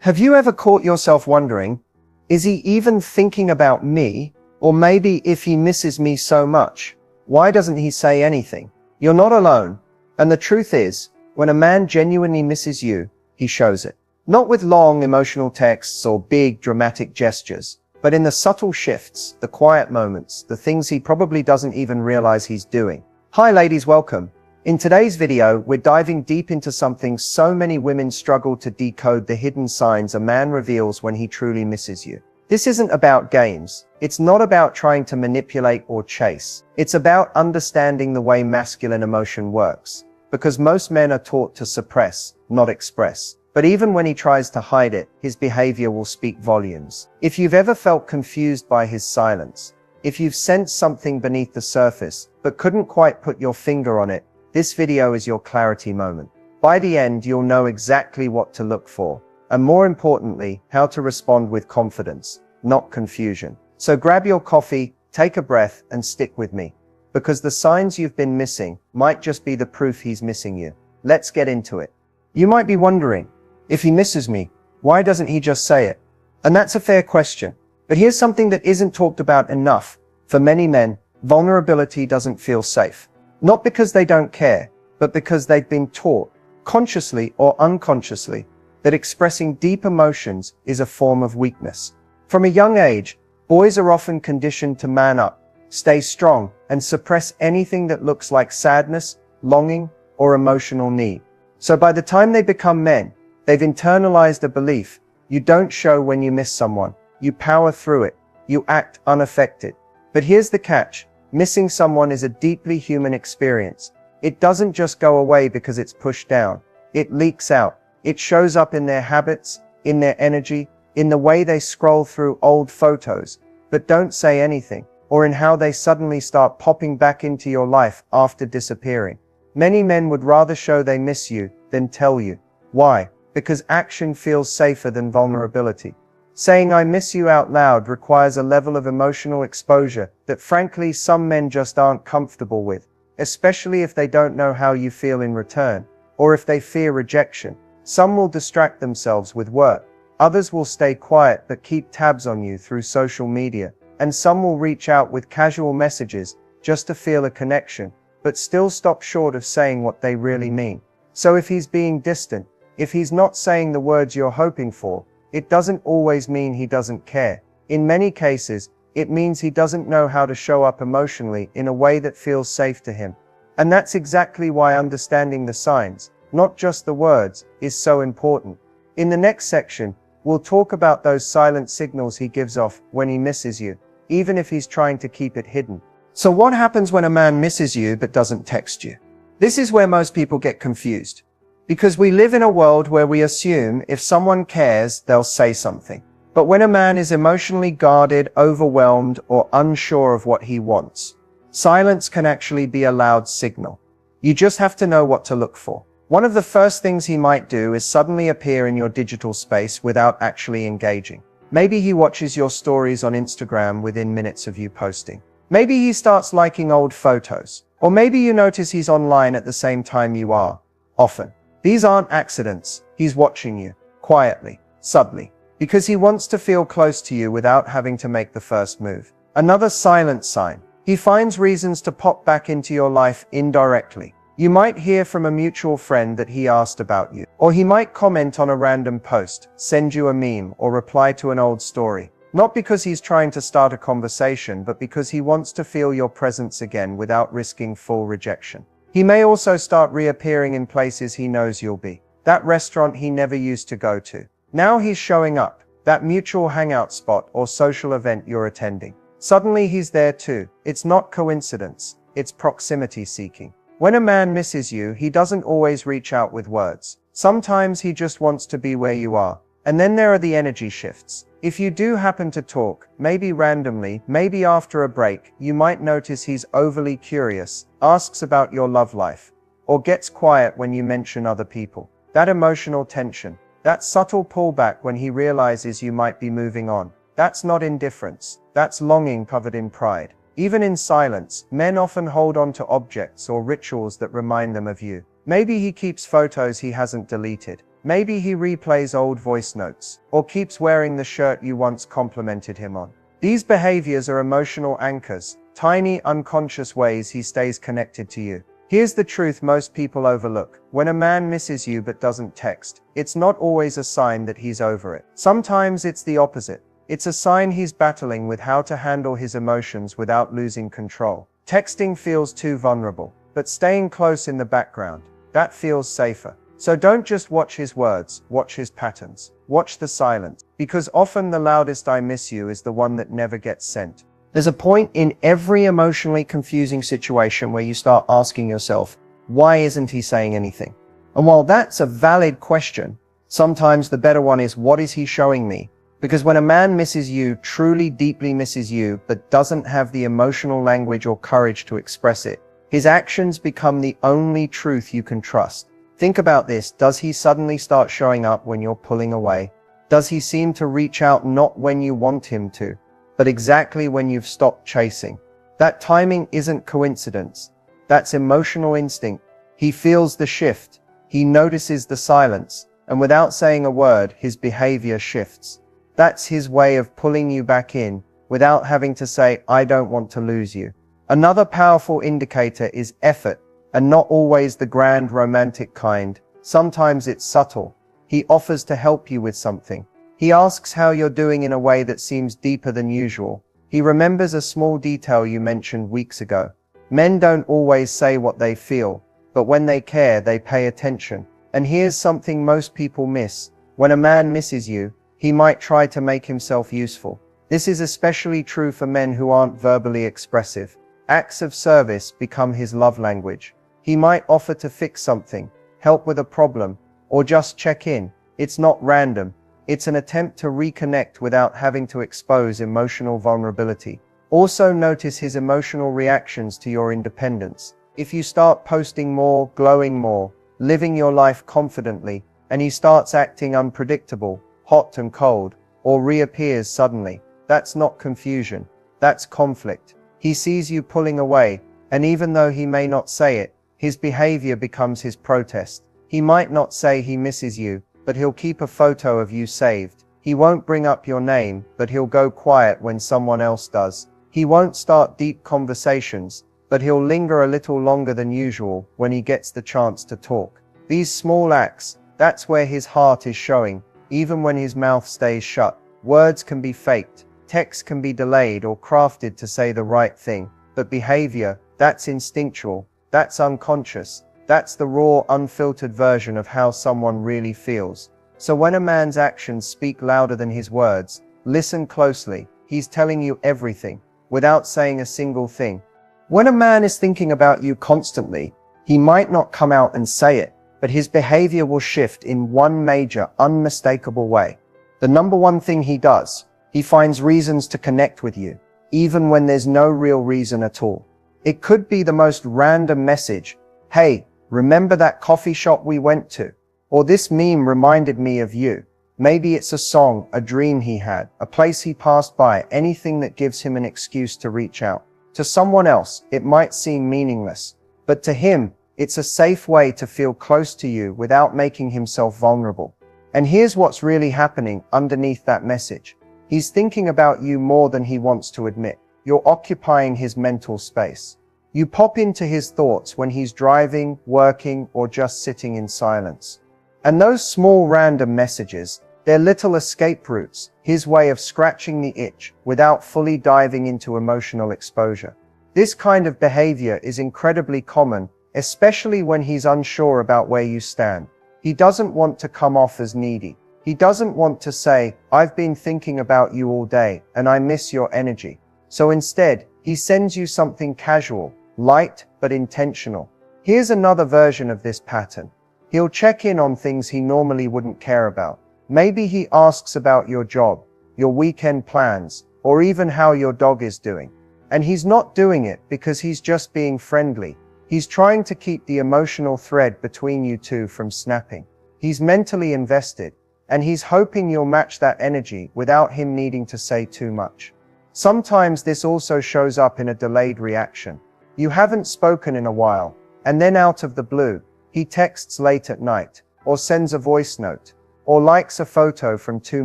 Have you ever caught yourself wondering, is he even thinking about me? Or maybe if he misses me so much, why doesn't he say anything? You're not alone. And the truth is, when a man genuinely misses you, he shows it. Not with long emotional texts or big dramatic gestures, but in the subtle shifts, the quiet moments, the things he probably doesn't even realize he's doing. Hi ladies, welcome. In today's video, we're diving deep into something so many women struggle to decode: the hidden signs a man reveals when he truly misses you. This isn't about games. It's not about trying to manipulate or chase. It's about understanding the way masculine emotion works. Because most men are taught to suppress, not express. But even when he tries to hide it, his behavior will speak volumes. If you've ever felt confused by his silence, if you've sensed something beneath the surface, but couldn't quite put your finger on it, this video is your clarity moment. By the end, you'll know exactly what to look for, and more importantly, how to respond with confidence, not confusion. So grab your coffee, take a breath, and stick with me. Because the signs you've been missing might just be the proof he's missing you. Let's get into it. You might be wondering, if he misses me, why doesn't he just say it? And that's a fair question. But here's something that isn't talked about enough. For many men, vulnerability doesn't feel safe. Not because they don't care, but because they've been taught, consciously or unconsciously, that expressing deep emotions is a form of weakness. From a young age, boys are often conditioned to man up, stay strong, and suppress anything that looks like sadness, longing, or emotional need. So by the time they become men, they've internalized a belief: you don't show when you miss someone, you power through it, you act unaffected. But here's the catch: missing someone is a deeply human experience. It doesn't just go away because it's pushed down. It leaks out. It shows up in their habits, in their energy, in the way they scroll through old photos, but don't say anything, or in how they suddenly start popping back into your life after disappearing. Many men would rather show they miss you than tell you. Why? Because action feels safer than vulnerability. Saying "I miss you" out loud requires a level of emotional exposure that frankly some men just aren't comfortable with, especially if they don't know how you feel in return, or if they fear rejection. Some will distract themselves with work, others will stay quiet but keep tabs on you through social media, and some will reach out with casual messages just to feel a connection, but still stop short of saying what they really mean. So if he's being distant, if he's not saying the words you're hoping for, it doesn't always mean he doesn't care. In many cases, it means he doesn't know how to show up emotionally in a way that feels safe to him. And that's exactly why understanding the signs, not just the words, is so important. In the next section, we'll talk about those silent signals he gives off when he misses you, even if he's trying to keep it hidden. So what happens when a man misses you but doesn't text you? This is where most people get confused. Because we live in a world where we assume if someone cares, they'll say something. But when a man is emotionally guarded, overwhelmed, or unsure of what he wants, silence can actually be a loud signal. You just have to know what to look for. One of the first things he might do is suddenly appear in your digital space without actually engaging. Maybe he watches your stories on Instagram within minutes of you posting. Maybe he starts liking old photos. Or maybe you notice he's online at the same time you are. Often. These aren't accidents. He's watching you, quietly, subtly, because he wants to feel close to you without having to make the first move. Another silent sign: he finds reasons to pop back into your life indirectly. You might hear from a mutual friend that he asked about you, or he might comment on a random post, send you a meme, or reply to an old story. Not because he's trying to start a conversation, but because he wants to feel your presence again without risking full rejection. He may also start reappearing in places he knows you'll be. That restaurant he never used to go to. Now he's showing up. That mutual hangout spot or social event you're attending. Suddenly he's there too. It's not coincidence. It's proximity seeking. When a man misses you, he doesn't always reach out with words. Sometimes he just wants to be where you are. And then there are the energy shifts. If you do happen to talk, maybe randomly, maybe after a break, you might notice he's overly curious, asks about your love life, or gets quiet when you mention other people. That emotional tension, that subtle pullback when he realizes you might be moving on, that's not indifference, that's longing covered in pride. Even in silence, men often hold on to objects or rituals that remind them of you. Maybe he keeps photos he hasn't deleted. Maybe he replays old voice notes, or keeps wearing the shirt you once complimented him on. These behaviors are emotional anchors, tiny unconscious ways he stays connected to you. Here's the truth most people overlook. When a man misses you but doesn't text, it's not always a sign that he's over it. Sometimes it's the opposite. It's a sign he's battling with how to handle his emotions without losing control. Texting feels too vulnerable, but staying close in the background, that feels safer. So don't just watch his words, watch his patterns. Watch the silence, because often the loudest "I miss you" is the one that never gets sent. There's a point in every emotionally confusing situation where you start asking yourself, why isn't he saying anything? And while that's a valid question, sometimes the better one is, what is he showing me? Because when a man misses you, truly deeply misses you, but doesn't have the emotional language or courage to express it, his actions become the only truth you can trust. Think about this. Does he suddenly start showing up when you're pulling away? Does he seem to reach out not when you want him to, but exactly when you've stopped chasing? That timing isn't coincidence. That's emotional instinct. He feels the shift. He notices the silence. And without saying a word, his behavior shifts. That's his way of pulling you back in, without having to say, I don't want to lose you. Another powerful indicator is effort, and not always the grand romantic kind. Sometimes it's subtle. He offers to help you with something. He asks how you're doing in a way that seems deeper than usual. He remembers a small detail you mentioned weeks ago. Men don't always say what they feel, but when they care, they pay attention. And here's something most people miss. When a man misses you, he might try to make himself useful. This is especially true for men who aren't verbally expressive. Acts of service become his love language. He might offer to fix something, help with a problem, or just check in. It's not random. It's an attempt to reconnect without having to expose emotional vulnerability. Also notice his emotional reactions to your independence. If you start posting more, glowing more, living your life confidently, and he starts acting unpredictable, hot and cold, or reappears suddenly, that's not confusion. That's conflict. He sees you pulling away, and even though he may not say it, his behavior becomes his protest. He might not say he misses you, but he'll keep a photo of you saved. He won't bring up your name, but he'll go quiet when someone else does. He won't start deep conversations, but he'll linger a little longer than usual when he gets the chance to talk. These small acts, that's where his heart is showing, even when his mouth stays shut. Words can be faked, text can be delayed or crafted to say the right thing, but behavior, that's instinctual. That's unconscious. That's the raw, unfiltered version of how someone really feels. So when a man's actions speak louder than his words, listen closely. He's telling you everything, without saying a single thing. When a man is thinking about you constantly, he might not come out and say it, but his behavior will shift in one major, unmistakable way. The number one thing he does, he finds reasons to connect with you, even when there's no real reason at all. It could be the most random message. Hey, remember that coffee shop we went to? Or this meme reminded me of you. Maybe it's a song, a dream he had, a place he passed by, anything that gives him an excuse to reach out. To someone else, it might seem meaningless, but to him, it's a safe way to feel close to you without making himself vulnerable. And here's what's really happening underneath that message. He's thinking about you more than he wants to admit. You're occupying his mental space. You pop into his thoughts when he's driving, working, or just sitting in silence. And those small random messages, they're little escape routes, his way of scratching the itch without fully diving into emotional exposure. This kind of behavior is incredibly common, especially when he's unsure about where you stand. He doesn't want to come off as needy. He doesn't want to say, I've been thinking about you all day, and I miss your energy. So instead, he sends you something casual, light, but intentional. Here's another version of this pattern. He'll check in on things he normally wouldn't care about. Maybe he asks about your job, your weekend plans, or even how your dog is doing. And he's not doing it because he's just being friendly. He's trying to keep the emotional thread between you two from snapping. He's mentally invested, and he's hoping you'll match that energy without him needing to say too much. Sometimes this also shows up in a delayed reaction. You haven't spoken in a while, and then out of the blue, he texts late at night. or sends a voice note, or likes a photo from 2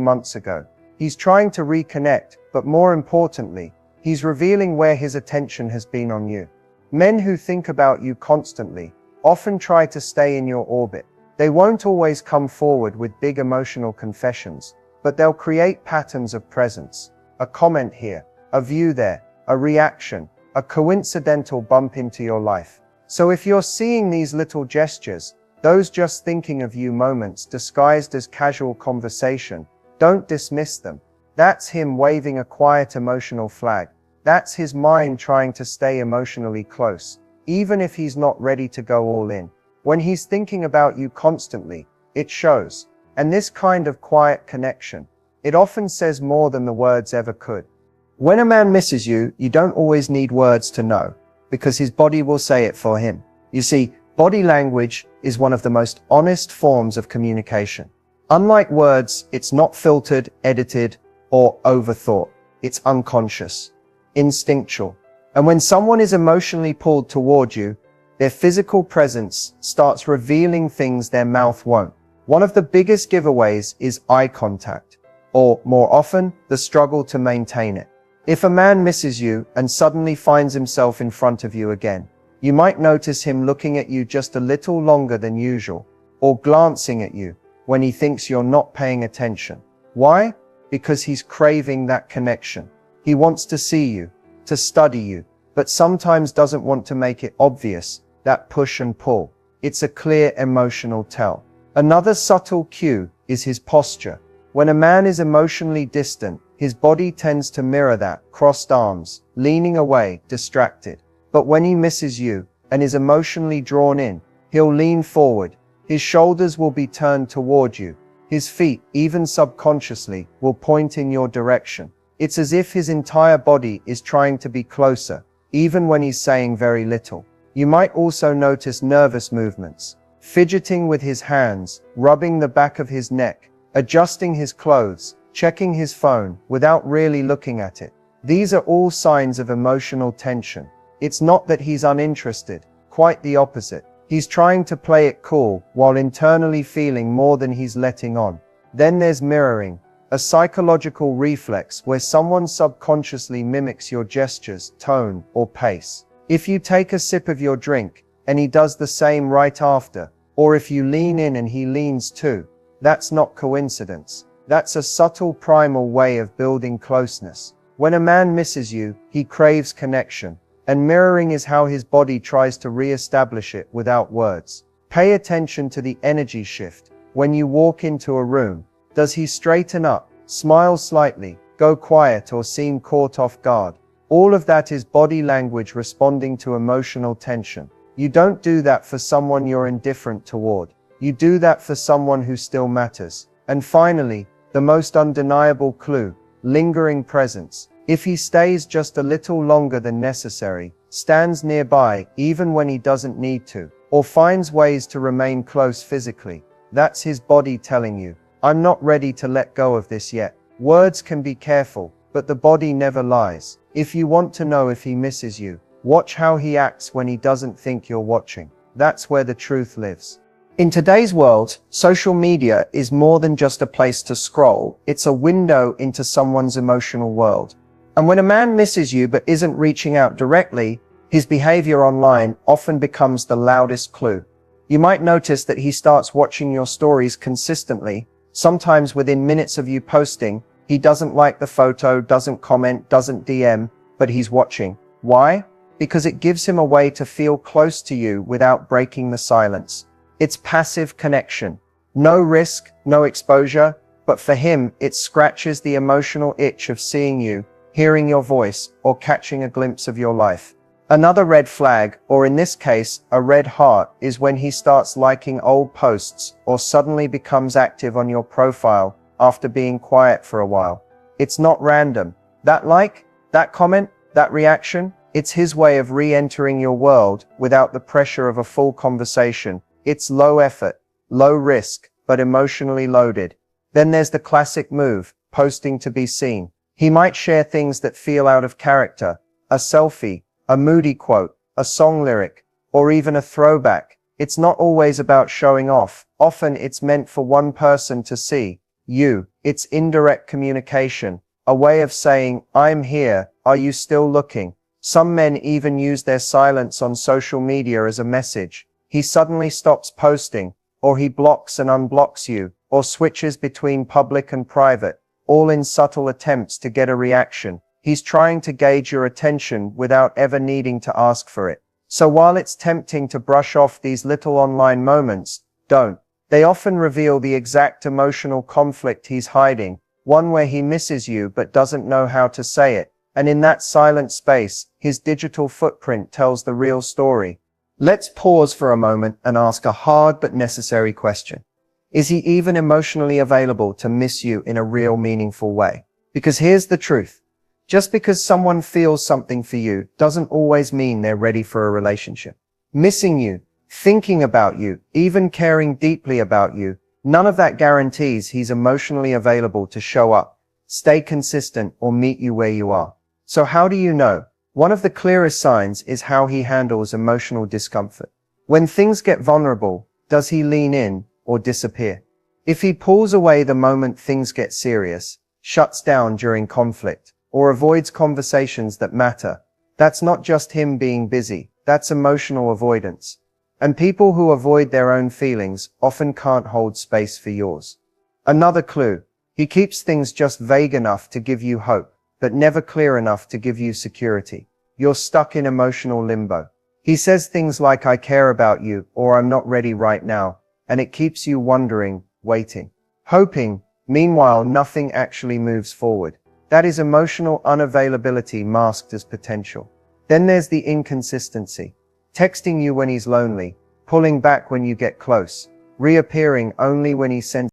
months ago. He's trying to reconnect, but more importantly, he's revealing where his attention has been on you. Men who think about you constantly often try to stay in your orbit. They won't always come forward with big emotional confessions, but they'll create patterns of presence. A comment here, a view there, a reaction, a coincidental bump into your life. So if you're seeing these little gestures, those just thinking of you moments disguised as casual conversation, don't dismiss them. That's him waving a quiet emotional flag. That's his mind trying to stay emotionally close, even if he's not ready to go all in. When he's thinking about you constantly, it shows. And this kind of quiet connection, it often says more than the words ever could. When a man misses you, you don't always need words to know, because his body will say it for him. You see, body language is one of the most honest forms of communication. Unlike words, it's not filtered, edited, or overthought. It's unconscious, instinctual. And when someone is emotionally pulled toward you, their physical presence starts revealing things their mouth won't. One of the biggest giveaways is eye contact, or more often, the struggle to maintain it. If a man misses you and suddenly finds himself in front of you again, you might notice him looking at you just a little longer than usual, or glancing at you when he thinks you're not paying attention. Why? Because he's craving that connection. He wants to see you, to study you, but sometimes doesn't want to make it obvious, that push and pull. It's a clear emotional tell. Another subtle cue is his posture. When a man is emotionally distant, his body tends to mirror that, crossed arms, leaning away, distracted. But when he misses you, and is emotionally drawn in, he'll lean forward. His shoulders will be turned toward you. His feet, even subconsciously, will point in your direction. It's as if his entire body is trying to be closer, even when he's saying very little. You might also notice nervous movements, fidgeting with his hands, rubbing the back of his neck, adjusting his clothes, checking his phone without really looking at it. These are all signs of emotional tension. It's not that he's uninterested, quite the opposite. He's trying to play it cool while internally feeling more than he's letting on. Then there's mirroring, a psychological reflex where someone subconsciously mimics your gestures, tone, or pace. If you take a sip of your drink and he does the same right after, or if you lean in and he leans too, that's not coincidence. That's a subtle primal way of building closeness. When a man misses you, he craves connection. And mirroring is how his body tries to re-establish it without words. Pay attention to the energy shift. When you walk into a room, does he straighten up, smile slightly, go quiet, or seem caught off guard? All of that is body language responding to emotional tension. You don't do that for someone you're indifferent toward. You do that for someone who still matters. And finally, the most undeniable clue, lingering presence. If he stays just a little longer than necessary, stands nearby even when he doesn't need to, or finds ways to remain close physically, that's his body telling you, I'm not ready to let go of this yet. Words can be careful, but the body never lies. If you want to know if he misses you, watch how he acts when he doesn't think you're watching. That's where the truth lives. In today's world, social media is more than just a place to scroll. It's a window into someone's emotional world. And when a man misses you but isn't reaching out directly, his behavior online often becomes the loudest clue. You might notice that he starts watching your stories consistently, sometimes within minutes of you posting. He doesn't like the photo, doesn't comment, doesn't DM, but he's watching. Why? Because it gives him a way to feel close to you without breaking the silence. It's passive connection. No risk, no exposure, but for him, it scratches the emotional itch of seeing you, hearing your voice, or catching a glimpse of your life. Another red flag, or in this case, a red heart, is when he starts liking old posts or suddenly becomes active on your profile after being quiet for a while. It's not random. That like, that comment, that reaction, it's his way of re-entering your world without the pressure of a full conversation. It's low effort, low risk, but emotionally loaded. Then there's the classic move, posting to be seen. He might share things that feel out of character, a selfie, a moody quote, a song lyric, or even a throwback. It's not always about showing off. Often it's meant for one person to see you. It's indirect communication, a way of saying, I'm here, are you still looking? Some men even use their silence on social media as a message. He suddenly stops posting, or he blocks and unblocks you, or switches between public and private, all in subtle attempts to get a reaction. He's trying to gauge your attention without ever needing to ask for it. So while it's tempting to brush off these little online moments, don't. They often reveal the exact emotional conflict he's hiding, one where he misses you but doesn't know how to say it. And in that silent space, his digital footprint tells the real story. Let's pause for a moment and ask a hard but necessary question. Is he even emotionally available to miss you in a real meaningful way? Because here's the truth. Just because someone feels something for you doesn't always mean they're ready for a relationship. Missing you, thinking about you, even caring deeply about you, none of that guarantees he's emotionally available to show up, stay consistent, or meet you where you are. So how do you know? One of the clearest signs is how he handles emotional discomfort. When things get vulnerable, does he lean in or disappear? If he pulls away the moment things get serious, shuts down during conflict, or avoids conversations that matter, that's not just him being busy, that's emotional avoidance. And people who avoid their own feelings often can't hold space for yours. Another clue, he keeps things just vague enough to give you hope, but never clear enough to give you security. You're stuck in emotional limbo. He says things like, I care about you, or I'm not ready right now, and it keeps you wondering, waiting, hoping. Meanwhile, nothing actually moves forward. That is emotional unavailability masked as potential. Then there's the inconsistency. Texting you when he's lonely, pulling back when you get close, reappearing only when he sends